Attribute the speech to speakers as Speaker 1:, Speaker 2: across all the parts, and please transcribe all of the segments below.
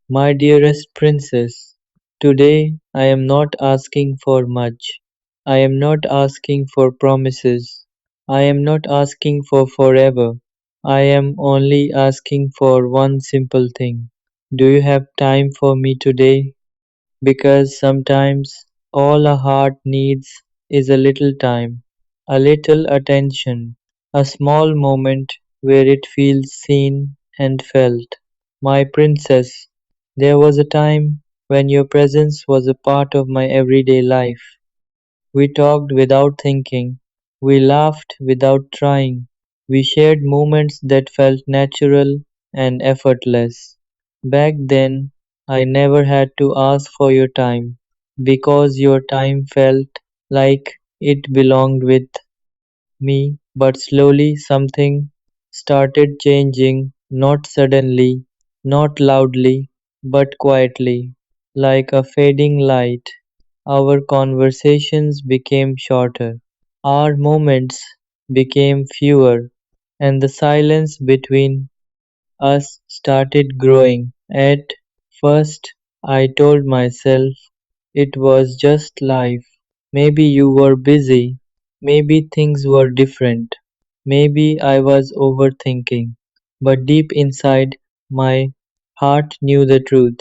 Speaker 1: My dearest princess, today I am not asking for much. I am not asking for promises. I am not asking for forever. I am only asking for one simple thing. Do you have time for me today? Because sometimes all a heart needs is a little time, a little attention, a small moment where it feels seen and felt. My princess, there was a time when your presence was a part of my everyday life. We talked without thinking, we laughed without trying, we shared moments that felt natural and effortless. Back then, I never had to ask for your time, because your time felt like it belonged with me, but slowly something started changing, not suddenly, not loudly, but quietly, like a fading light. Our conversations became shorter, our moments became fewer, and the silence between us started growing. At first, I told myself it was just life. Maybe you were busy, maybe things were different, maybe I was overthinking. But deep inside, my heart knew the truth.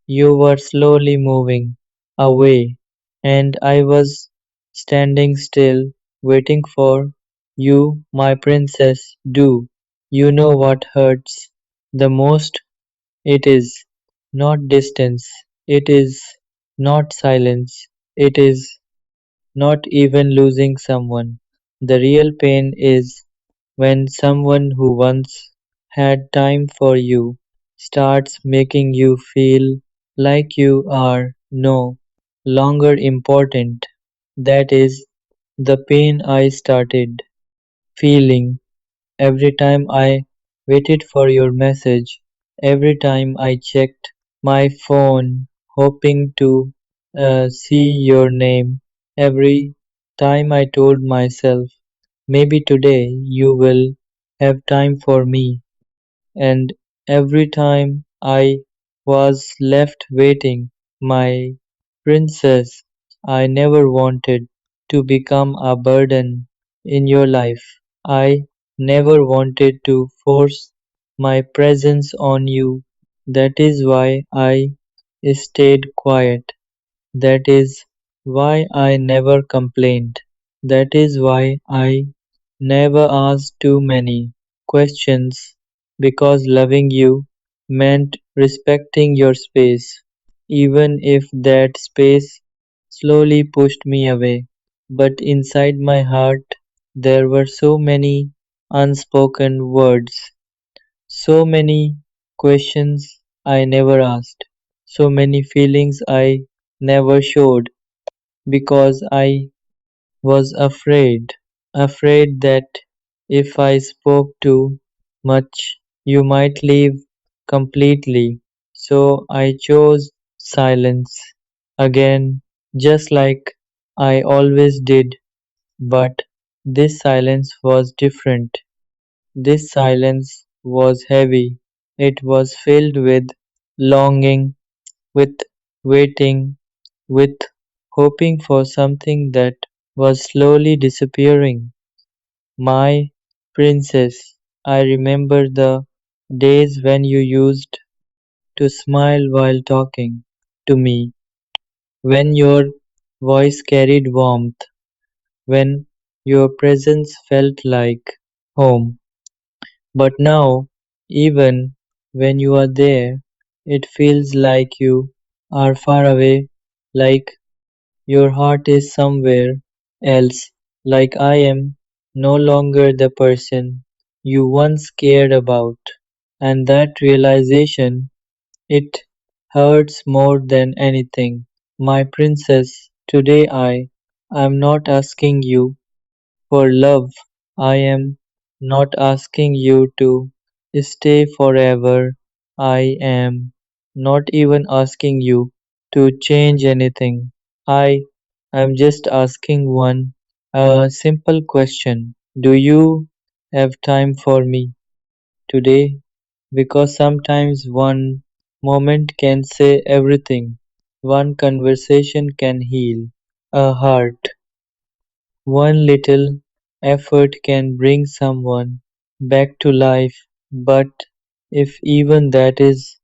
Speaker 1: You were slowly moving away, and I was standing still, waiting for you, my princess. Do you know what hurts the most? It is not distance, it is not silence, it is not even losing someone. The real pain is when someone who once had time for you starts making you feel like you are no longer important. That is the pain I started feeling every time I waited for your message, every time I checked my phone hoping to see your name, every time I told myself, maybe today you will have time for me, and every time I was left waiting, my princess, I never wanted to become a burden in your life. I never wanted to force my presence on you. That is why I stayed quiet. That is why I never complained. That is why I never asked too many questions, because loving you meant respecting your space, even if that space slowly pushed me away. But inside my heart, there were so many unspoken words, so many questions I never asked, so many feelings I never showed, because I was afraid that if I spoke too much, you might leave completely. So I chose silence again, just like I always did. But this silence was different. This silence was heavy. It was filled with longing, with waiting, with hoping for something that was slowly disappearing. My princess, I remember the days when you used to smile while talking to me, when your voice carried warmth, when your presence felt like home. But now, even when you are there, it feels like you are far away, like your heart is somewhere else, like I am no longer the person you once cared about. And that realization, it hurts more than anything. My princess, today I am not asking you for love. I am not asking you to stay forever. I am not even asking you to change anything. I am just asking one simple question. Do you have time for me today? Because sometimes one moment can say everything. One conversation can heal a heart. One little effort can bring someone back to life, but if even that is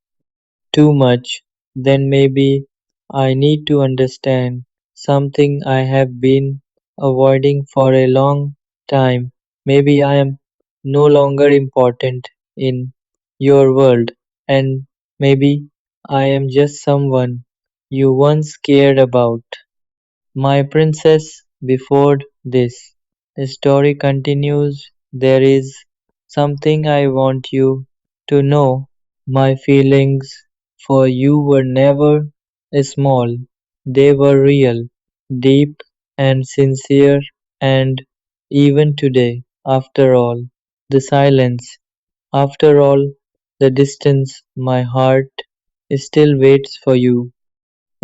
Speaker 1: too much, then maybe I need to understand something I have been avoiding for a long time. Maybe I am no longer important in your world, and maybe I am just someone you once cared about. My princess, before this story continues, there is something I want you to know. My feelings for you were never small, they were real, deep, and sincere, and even today, after all the silence, after all the distance, my heart still waits for you,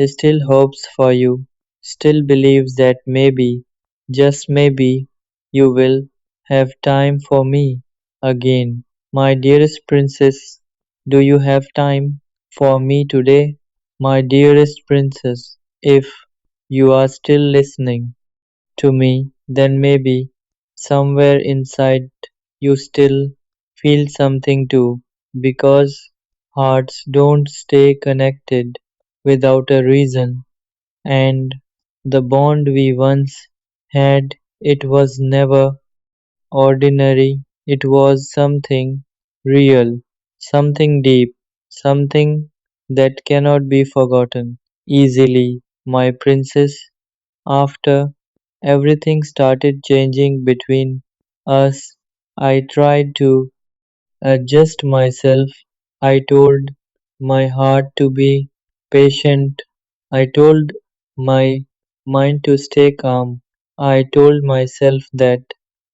Speaker 1: still hopes for you, still believes that maybe, just maybe, you will have time for me again. My dearest princess, do you have time for me today? My dearest princess, if you are still listening to me, then maybe somewhere inside you still feel something too, because hearts don't stay connected without a reason, and the bond we once had, it was never ordinary, it was something real, something deep, something that cannot be forgotten easily. My princess, after everything started changing between us, I tried to adjust myself. I told my heart to be patient. I told my mind to stay calm. I told myself that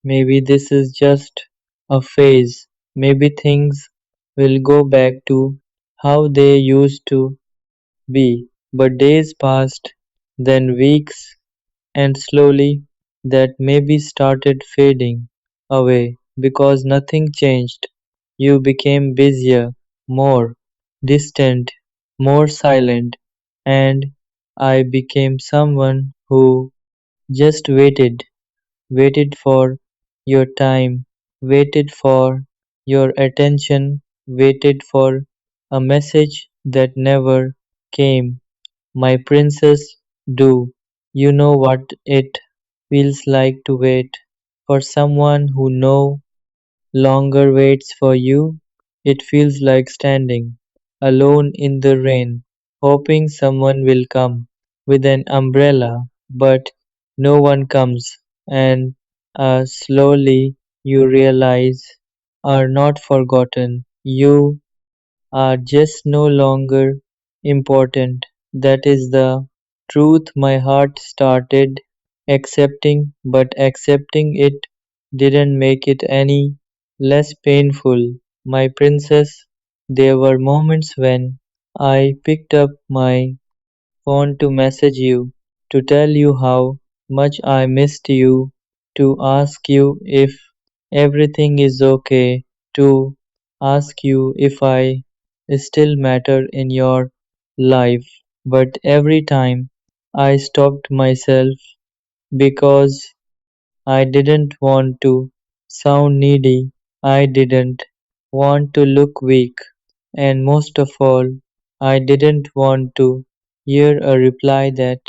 Speaker 1: maybe this is just a phase. Maybe things will go back to how they used to be. But days passed, then weeks, and slowly that maybe started fading away because nothing changed. You became busier, more distant, more silent, and I became someone who just waited for your time, waited for your attention, waited for a message that never came. My princess, do you know what it feels like to wait for someone who no longer waits for you? It feels like standing alone in the rain, hoping someone will come with an umbrella, but no one comes, and slowly you realize are not forgotten. You are just no longer important. That is the truth my heart started accepting, but accepting it didn't make it any less painful. My princess, there were moments when I picked up my phone to message you, to tell you how much I missed you, to ask you if everything is okay, to ask you if I still matter in your life. But every time I stopped myself because I didn't want to sound needy, I didn't want to look weak, and most of all, I didn't want to hear a reply that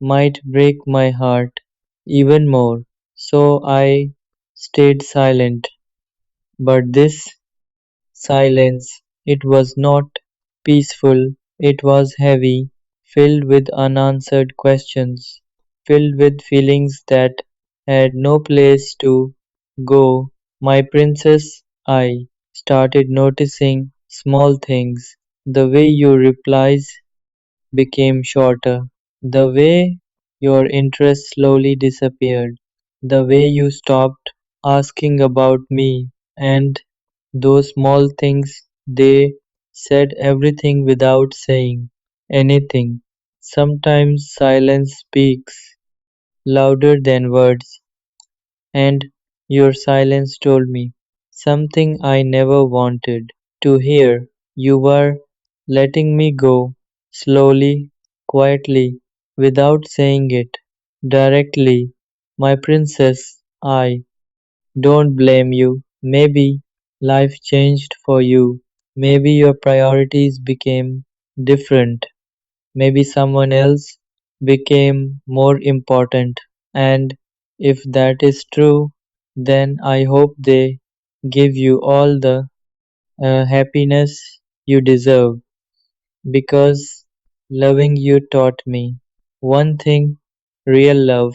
Speaker 1: might break my heart even more. So I stayed silent. But this silence, it was not peaceful, it was heavy, filled with unanswered questions, filled with feelings that had no place to go. My princess, I started noticing small things. The way your replies became shorter, the way your interest slowly disappeared, the way you stopped asking about me, and those small things, they said everything without saying anything. Sometimes silence speaks louder than words, and your silence told me something I never wanted to hear. You were letting me go slowly, quietly, without saying it directly. My princess, I don't blame you. Maybe life changed for you. Maybe your priorities became different. Maybe someone else became more important. And if that is true, then I hope they give you all the happiness you deserve. Because loving you taught me one thing: real love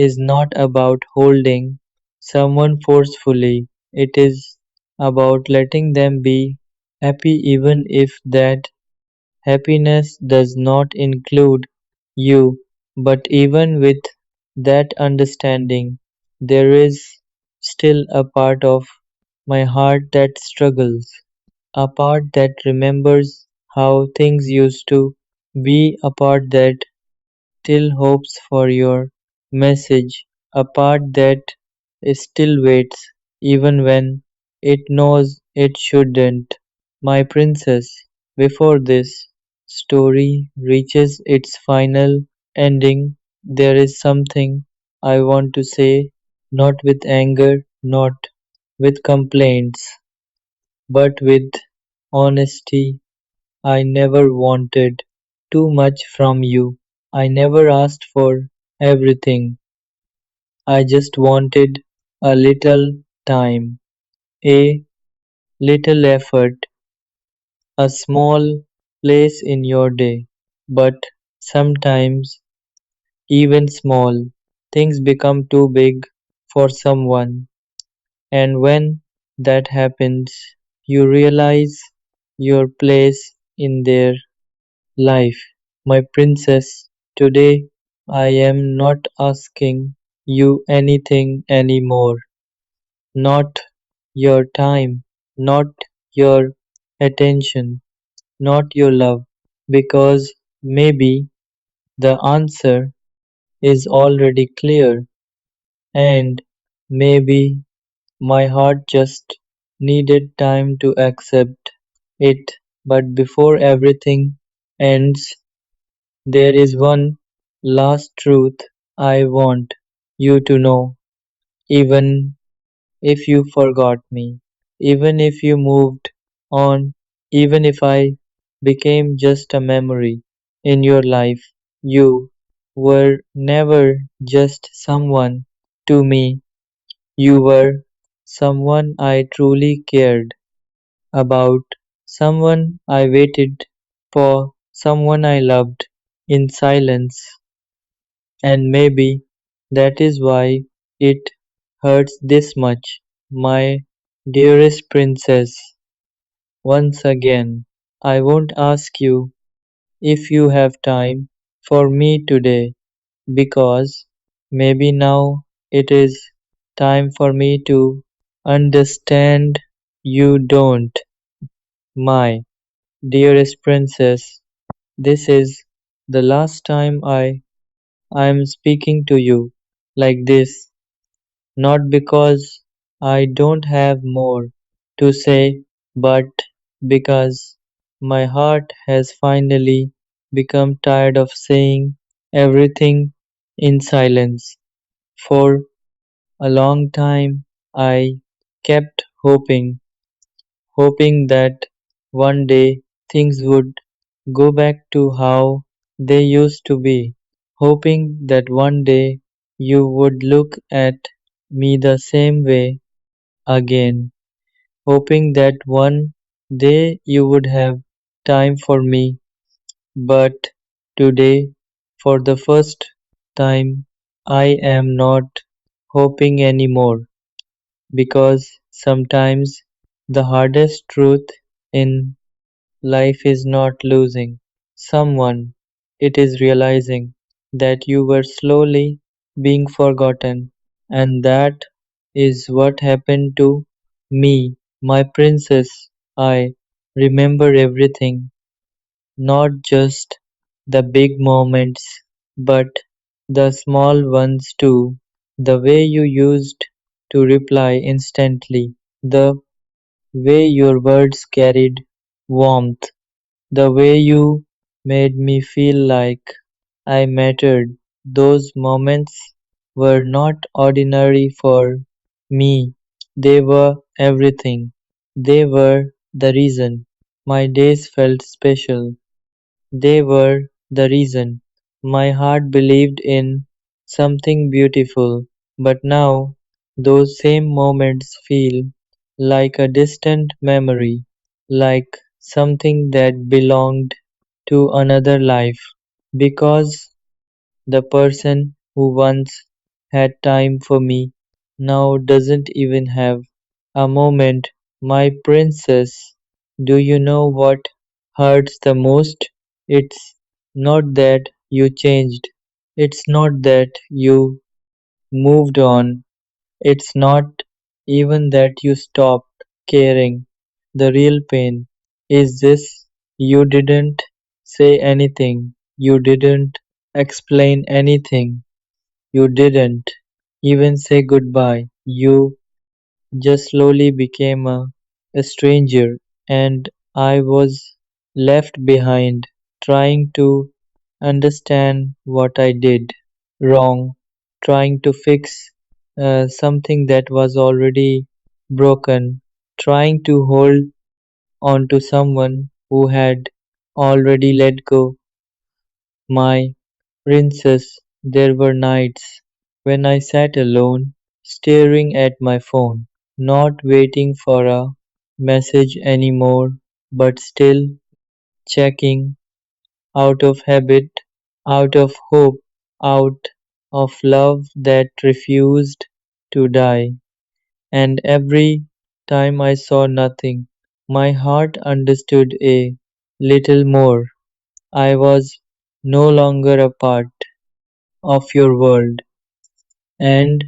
Speaker 1: is not about holding someone forcefully, it is about letting them be happy even if that happiness does not include you. But even with that understanding, there is still a part of my heart that struggles, a part that remembers how things used to be, a part that still hopes for your message, a part that still waits even when it knows it shouldn't. My princess, before this story reaches its final ending, there is something I want to say, not with anger, not with complaints, but with honesty. I never wanted too much from you. I never asked for everything. I just wanted a little time, a little effort, a small place in your day. But sometimes, even small things become too big for someone, and when that happens, you realize your place in their life. My princess, today I am not asking you anything anymore. Not your time, not your attention, not your love, because maybe the answer is already clear, and maybe my heart just needed time to accept it. But before everything ends, there is one last truth I want you to know. Even if you forgot me, even if you moved on, even if I became just a memory in your life, you were never just someone to me. You were someone I truly cared about, someone I waited for, someone I loved in silence. And maybe that is why it hurts this much. My dearest princess, once again, I won't ask you if you have time for me today, because maybe now it is time for me to understand you don't. My dearest princess, this is the last time I am speaking to you like this, not because I don't have more to say, but because my heart has finally become tired of saying everything in silence. For a long time, I kept hoping that one day things would go back to how they used to be, hoping that one day you would look at me the same way again, hoping that one day you would have time for me. But today, for the first time, I am not hoping anymore, because sometimes the hardest truth in life is not losing someone, it is realizing that you were slowly being forgotten, and that is what happened to me, my princess. I remember everything, not just the big moments, but the small ones too. The way you used to reply instantly, the way your words carried warmth, The way you made me feel like I mattered. Those moments were not ordinary for me. They were everything. They were the reason my days felt special. They were the reason my heart believed in something beautiful. But now, those same moments feel like a distant memory, like something that belonged to another life. Because the person who once had time for me now doesn't even have a moment. My princess, do you know what hurts the most? It's not that you changed. It's not that you moved on. It's not even that you stopped caring. The real pain is this: you didn't say anything, you didn't explain anything, you didn't even say goodbye. You just slowly became a stranger, and I was left behind trying to understand what I did wrong, trying to fix something that was already broken, trying to hold on to someone who had already let go. My princess, there were nights when I sat alone, staring at my phone, not waiting for a message anymore, but still checking out of habit, out of hope, out of love that refused to die. And every time I saw nothing, my heart understood a little more. I was no longer a part of your world. And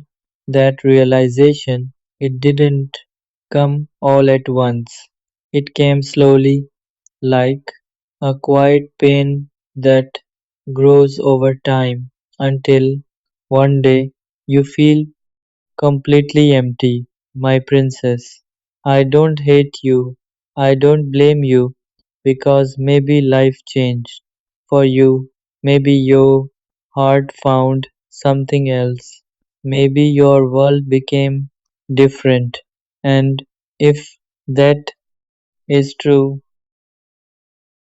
Speaker 1: that realization, it didn't come all at once. It came slowly, like a quiet pain that grows over time until one day you feel completely empty. My princess, I don't hate you, I don't blame you, because maybe life changed for you, maybe your heart found something else, maybe your world became different, and if that is true,